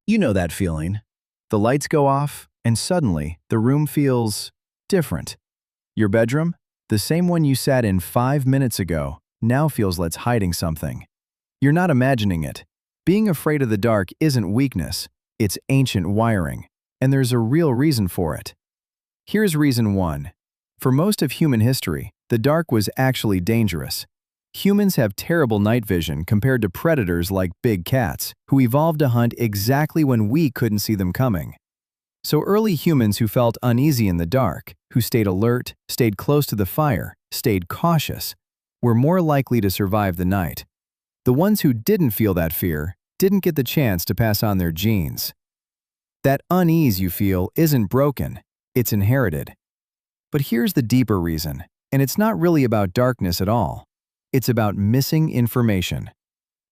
You know that feeling. The lights go off, and suddenly, the room feels different. Your bedroom, the same one you sat in 5 minutes ago, now feels like it's hiding something. You're not imagining it. Being afraid of the dark isn't weakness, it's ancient wiring, and there's a real reason for it. Here's reason one. For most of human history, the dark was actually dangerous. Humans have terrible night vision compared to predators like big cats, who evolved to hunt exactly when we couldn't see them coming. So early humans who felt uneasy in the dark, who stayed alert, stayed close to the fire, stayed cautious, were more likely to survive the night. The ones who didn't feel that fear didn't get the chance to pass on their genes. That unease you feel isn't broken, it's inherited. But here's the deeper reason, and it's not really about darkness at all. It's about missing information.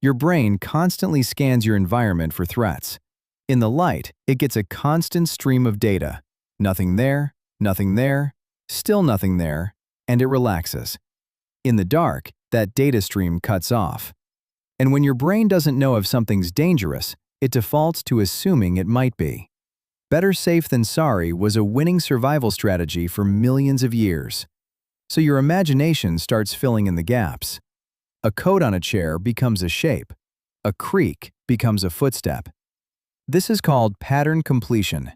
Your brain constantly scans your environment for threats. In the light, it gets a constant stream of data. Nothing there, still nothing there, and it relaxes. In the dark, that data stream cuts off. And when your brain doesn't know if something's dangerous, it defaults to assuming it might be. Better safe than sorry was a winning survival strategy for millions of years. So your imagination starts filling in the gaps. A coat on a chair becomes a shape. A creak becomes a footstep. This is called pattern completion.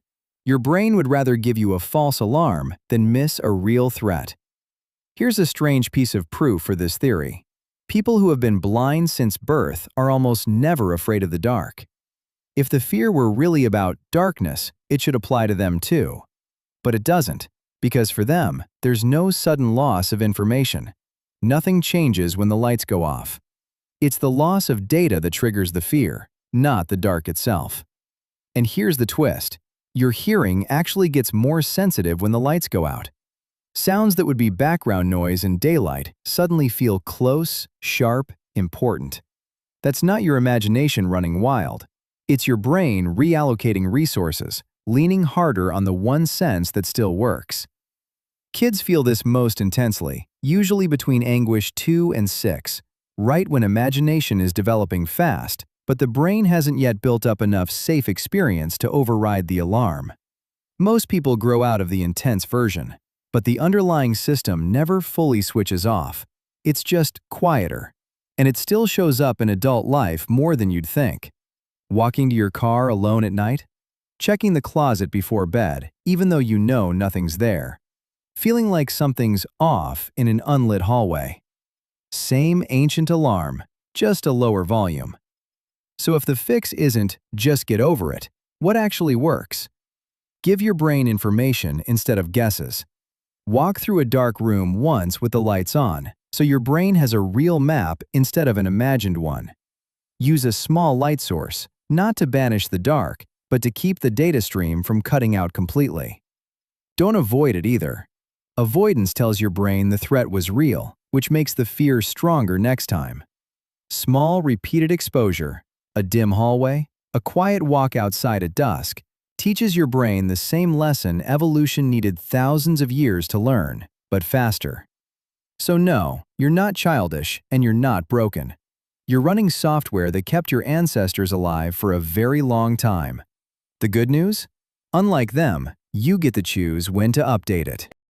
Your brain would rather give you a false alarm than miss a real threat. Here's a strange piece of proof for this theory. People who have been blind since birth are almost never afraid of the dark. If the fear were really about darkness, it should apply to them too. But it doesn't. Because for them, there's no sudden loss of information. Nothing changes when the lights go off. It's the loss of data that triggers the fear, not the dark itself. And here's the twist. Your hearing actually gets more sensitive when the lights go out. Sounds that would be background noise in daylight suddenly feel close, sharp, important. That's not your imagination running wild. It's your brain reallocating resources, leaning harder on the one sense that still works. Kids feel this most intensely, usually between anguish 2 and 6, right when imagination is developing fast, but the brain hasn't yet built up enough safe experience to override the alarm. Most people grow out of the intense version, but the underlying system never fully switches off. It's just quieter, and it still shows up in adult life more than you'd think. Walking to your car alone at night? Checking the closet before bed, even though you know nothing's there. Feeling like something's off in an unlit hallway. Same ancient alarm, just a lower volume. So if the fix isn't just get over it, what actually works? Give your brain information instead of guesses. Walk through a dark room once with the lights on, so your brain has a real map instead of an imagined one. Use a small light source, not to banish the dark, but to keep the data stream from cutting out completely. Don't avoid it either. Avoidance tells your brain the threat was real, which makes the fear stronger next time. Small, repeated exposure, a dim hallway, a quiet walk outside at dusk, teaches your brain the same lesson evolution needed thousands of years to learn, but faster. So no, you're not childish and you're not broken. You're running software that kept your ancestors alive for a very long time. The good news? Unlike them, you get to choose when to update it.